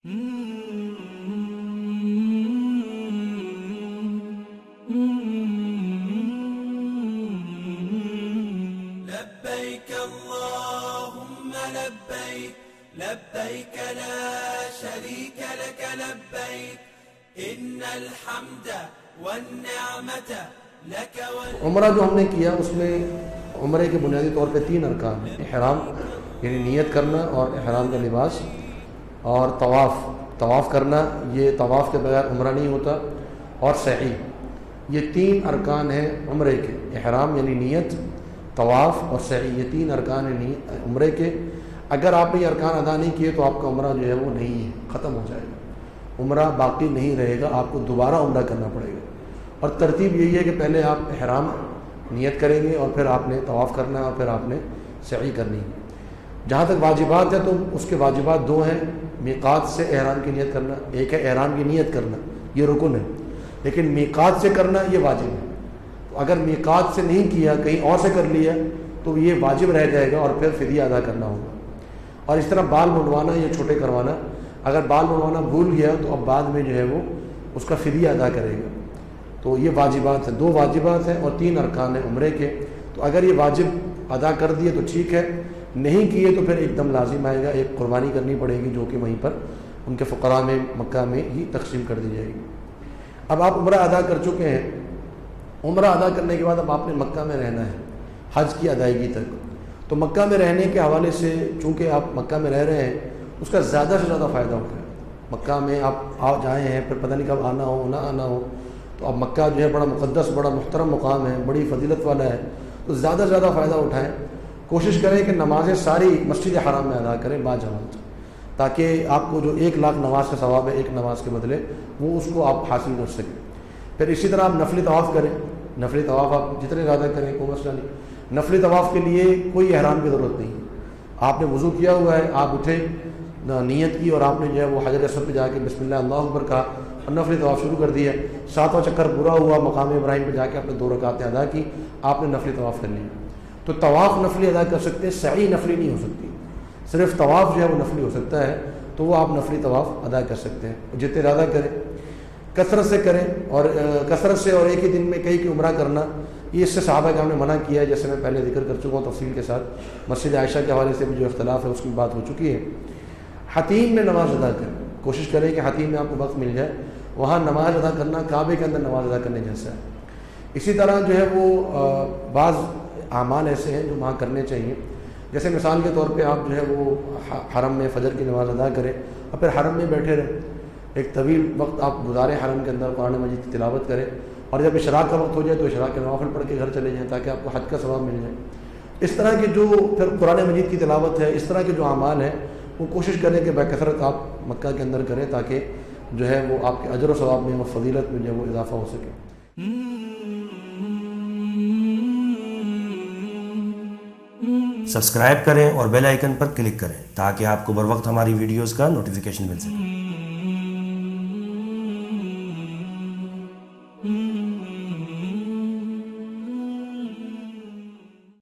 لبيك اللهم لبيك لبيك لا شريك لك لبيك إن الحمد والنعمة لك عمرہ جو ہم نے کیا اس میں عمرے کے بنیادی طور پہ 3 ارکان ہیں. احرام یعنی نیت کرنا اور احرام کا لباس، اور طواف کرنا، یہ طواف کے بغیر عمرہ نہیں ہوتا، اور سعی. یہ 3 ارکان ہیں عمرے کے. احرام یعنی نیت، طواف اور سعی، یہ 3 ارکان ہیں عمرے کے. اگر آپ نے یہ ارکان ادا نہیں کیے تو آپ کا عمرہ جو ہے وہ نہیں ہے، ختم ہو جائے گا، عمرہ باقی نہیں رہے گا، آپ کو دوبارہ عمرہ کرنا پڑے گا. اور ترتیب یہی ہے کہ پہلے آپ احرام نیت کریں گے اور پھر آپ نے طواف کرنا ہے اور پھر آپ نے سعی کرنی ہے. جہاں تک واجبات ہے تو اس کے واجبات 2 ہیں. میقات سے احرام کی نیت کرنا، ایک ہے احرام کی نیت کرنا، یہ رکن ہے، لیکن میقات سے کرنا یہ واجب ہے. تو اگر میقات سے نہیں کیا، کہیں اور سے کر لیا تو یہ واجب رہ جائے گا اور پھر فدیہ ادا کرنا ہوگا. اور اس طرح بال منڈوانا یا چھوٹے کروانا، اگر بال منڈوانا بھول گیا تو اب بعد میں جو ہے وہ اس کا فدیہ ادا کرے گا. تو یہ واجبات ہیں، 2 واجبات ہیں اور 3 ارکان ہیں عمرے کے. تو اگر یہ واجب ادا کر دیے تو ٹھیک ہے، نہیں کیے تو پھر ایک دم لازم آئے گا، ایک قربانی کرنی پڑے گی جو کہ وہیں پر ان کے فقراء میں مکہ میں ہی تقسیم کر دی جائے گی. اب آپ عمرہ ادا کر چکے ہیں، عمرہ ادا کرنے کے بعد اب آپ نے مکہ میں رہنا ہے حج کی ادائیگی تک. تو مکہ میں رہنے کے حوالے سے چونکہ آپ مکہ میں رہ رہے ہیں، اس کا زیادہ سے زیادہ فائدہ اٹھائیں. مکہ میں آپ جائیں ہیں، پھر پتہ نہیں کب آنا ہو نہ آنا ہو، تو اب مکہ جو ہے بڑا مقدس، بڑا محترم مقام ہے، بڑی فضیلت والا ہے. تو زیادہ سے زیادہ فائدہ اٹھائیں. کوشش کریں کہ نمازیں ساری مسجد حرام میں ادا کریں باجماعت، تاکہ آپ کو جو 1 لاکھ نماز کا ثواب ہے ایک نماز کے بدلے، وہ اس کو آپ حاصل کر سکیں. پھر اسی طرح آپ نفلی طواف کریں. نفلی طواف آپ جتنے زیادہ کریں کوئی مسئلہ نہیں. نفلی طواف کے لیے کوئی احرام کی ضرورت نہیں. آپ نے وضو کیا ہوا ہے، آپ اٹھے، نیت کی اور آپ نے جو ہے وہ حجر اسود پہ جا کے بسم اللہ اللہ اکبر کہا اور نفلی طواف شروع کر دیا. 7واں چکر پورا ہوا، مقام ابراہیم پہ جا کے آپ نے 2 رکعتیں ادا کی، آپ نے نفلی طواف کر لیا. تو طواف نفلی ادا کر سکتے ہیں، سعی نفلی نہیں ہو سکتی. صرف طواف جو ہے وہ نفلی ہو سکتا ہے، تو وہ آپ نفلی طواف ادا کر سکتے ہیں. جتنے زیادہ کریں، کثرت سے کریں. اور کثرت سے اور ایک ہی دن میں کئی کی عمرہ کرنا، یہ اس سے صحابہ کرام نے منع کیا ہے، جیسے میں پہلے ذکر کر چکا ہوں تفصیل کے ساتھ. مسجد عائشہ کے حوالے سے بھی جو اختلاف ہے اس کی بات ہو چکی ہے. حتیم میں نماز ادا کریں، کوشش کریں کہ حتیم میں آپ کو وقت مل جائے، وہاں نماز ادا کرنا کعبے کے اندر نماز ادا کرنے جیسا ہے. اسی طرح جو ہے وہ بعض اعمال ایسے ہیں جو وہاں کرنے چاہیے. جیسے مثال کے طور پہ آپ جو ہے وہ حرم میں فجر کی نماز ادا کریں اور پھر حرم میں بیٹھے رہیں، ایک طویل وقت آپ گزاریں حرم کے اندر، قرآن مجید کی تلاوت کریں، اور جب اشراق کا وقت ہو جائے تو اشراق کے نوافل پڑھ کے گھر چلے جائیں تاکہ آپ کو حج کا ثواب مل جائے. اس طرح کے جو پھر قرآن مجید کی تلاوت ہے، اس طرح کے جو اعمال ہیں وہ کوشش کریں کہ بکثرت آپ مکہ کے اندر کریں، تاکہ جو ہے وہ آپ کے اجر و ثواب میں اور فضیلت میں جو ہے وہ اضافہ ہو سکے. سبسکرائب کریں اور بیل آئیکن پر کلک کریں تاکہ آپ کو بر وقت ہماری ویڈیوز کا نوٹیفیکیشن مل سکے.